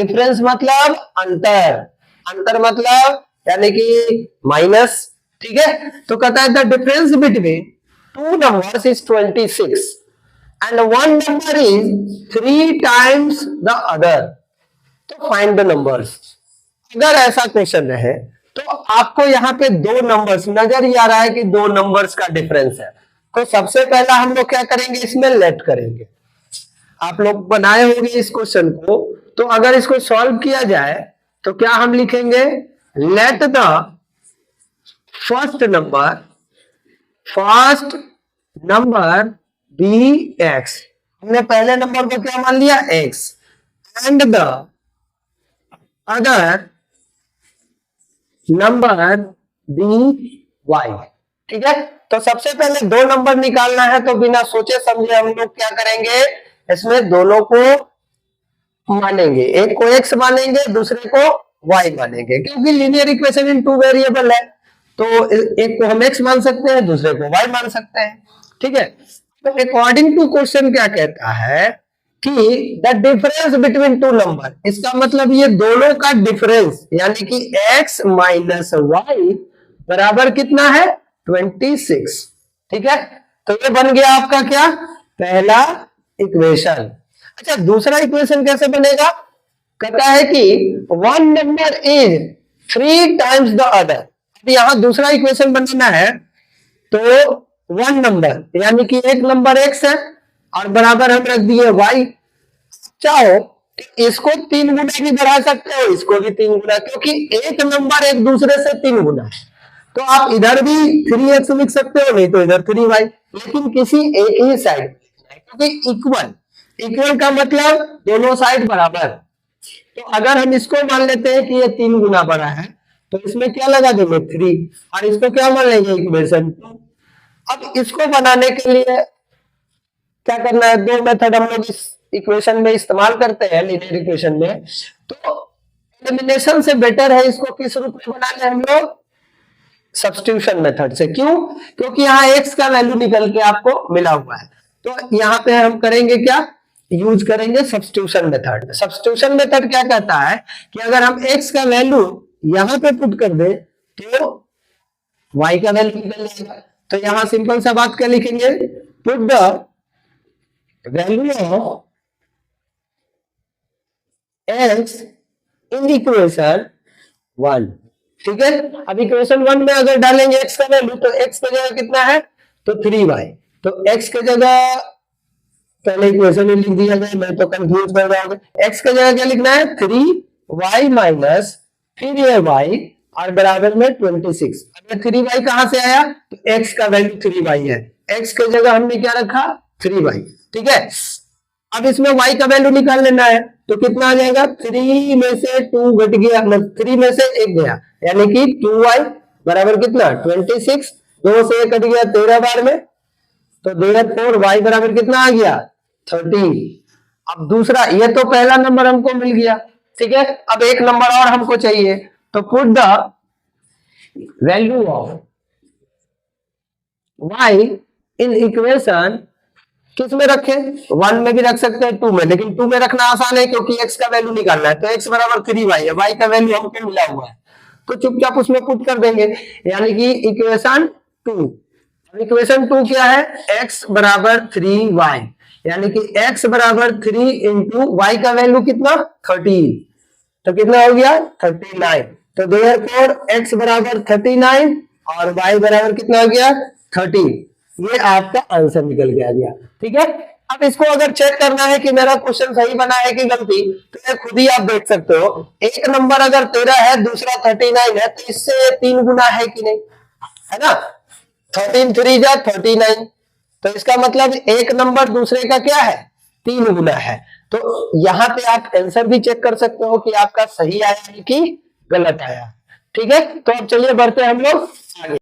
Difference मतलब अंतर, अंतर मतलब यानी कि माइनस, ठीक है। तो कहता है the difference between two numbers is 26 and one number is 3 times the other, तो फाइंड द नंबर्स। अगर ऐसा क्वेश्चन है तो आपको यहाँ पे दो नंबर्स नजर ही आ रहा है कि दो नंबर्स का डिफरेंस है, तो सबसे पहला हम लोग क्या करेंगे, इसमें लेट करेंगे। आप लोग बनाए होंगे इस क्वेश्चन को, तो अगर इसको सॉल्व किया जाए तो क्या हम लिखेंगे, let the first number be X. हमने पहले नंबर को क्या मान लिया, X, and the other number be Y, ठीक है। तो सबसे पहले दो नंबर निकालना है, तो बिना सोचे समझे हम लोग क्या करेंगे, इसमें दोनों को मानेंगे, एक को एक्स मानेंगे दूसरे को वाई मानेंगे, क्योंकि linear equation in two variable है, तो एक को हम एक्स मान सकते हैं दूसरे को वाई मान सकते हैं, ठीक है। तो अकॉर्डिंग टू क्वेश्चन क्या कहता है कि the difference between two number, इसका मतलब ये दोनों का डिफरेंस यानी कि x माइनस वाई बराबर कितना है, 26, ठीक है। तो ये बन गया आपका क्या, पहला इक्वेशन। अच्छा, दूसरा इक्वेशन कैसे बनेगा, कहता है कि one number is 3 times the other. अब यहां दूसरा इक्वेशन बनाना है, तो वन नंबर यानी कि एक नंबर एक्स है और बराबर हम रख दिए वाई। चाहो इसको 3 गुना भी बढ़ा सकते हो, इसको भी 3 गुना, क्योंकि एक नंबर एक दूसरे से 3 गुना है, तो आप इधर भी 3x लिख सकते हो, नहीं तो इधर 3y, लेकिन किसी एक ही साइड, क्योंकि इक्वल का मतलब दोनों साइड बराबर। तो अगर हम इसको मान लेते हैं कि ये 3 गुना बड़ा है, तो इसमें क्या लगा देंगे 3, और इसको क्या मान लेंगे इक्वेशन 2। अब इसको बनाने के लिए क्या करना है, दो मेथड हम लोग इस इक्वेशन में इस्तेमाल करते हैं लीनियर इक्वेशन में। तो एलिमिनेशन से बेटर है इसको किस रूप में बनाना है हम लोग, सब्स्टिट्यूशन मेथड से। क्यों, क्योंकि यहाँ x का वैल्यू निकल के आपको मिला हुआ है, तो यहाँ पे हम करेंगे क्या, यूज करेंगे सब्स्टिट्यूशन मेथड। सब्स्टिट्यूशन मेथड क्या कहता है कि अगर हम x का वैल्यू यहाँ पे पुट कर दे तो y का वैल्यू निकल जाएगा। तो यहां सिंपल सा बात क्या लिखेंगे, put the value of x in equation 1, ठीक है। अब इक्वेशन 1 में अगर डालेंगे x का वैल्यू, तो x की जगह कितना है, तो 3y, तो x की जगह पहले इक्वेशन में लिख दिया जाए, मैं तो कंफ्यूज कर रहा हूं। x की जगह क्या लिखना है, 3y माइनस फिर ये y और बराबर में 26। अब 3y कहां से आया, तो x का वैल्यू 3y है, x की जगह हमने क्या रखा, 3y, ठीक है। अब इसमें y का वैल्यू निकाल लेना है, तो कितना आ जाएगा, 3 में से 2 घट गया, 3 में से 1 गया, यानी कि 2y बराबर कितना 26, 2 से 1 कट गया 13 बार में, तो 4y बराबर कितना आ गया 13। अब दूसरा, ये तो पहला नंबर हमको मिल गया, ठीक है। अब एक नंबर और हमको चाहिए, तो put the value of y in equation, किस में रखें, 1 में भी रख सकते हैं 2 में, लेकिन 2 में रखना आसान है क्योंकि x का वैल्यू निकालना है, तो x बराबर 3y है, y का वैल्यू हमको मिला हुआ है, तो चुपचाप उसमें पुट कर देंगे, यानी कि इक्वेशन 2। इक्वेशन 2 क्या है, x बराबर 3y, यानी कि x बराबर 3 इंटू वाई का वैल्यू कितना 13, तो कितना हो गया 39, तो देयरफॉर x बराबर 39 और y बराबर कितना हो गया 13। ये आपका आंसर निकल के आ गया, ठीक है। अब इसको अगर चेक करना है कि मेरा क्वेश्चन सही बना है कि गलती, तो ये खुद ही आप देख सकते हो, एक नंबर अगर 13 है दूसरा 39 है, तो इससे 3 गुना है कि नहीं, है ना, 13 3 जा 39, तो इसका मतलब एक नंबर दूसरे का क्या है 3 गुना है। तो यहां पे आप आंसर भी चेक कर सकते हो कि आपका सही आया है कि गलत आया, ठीक है। तो अब चलिए बढ़ते हैं हम लोग आगे।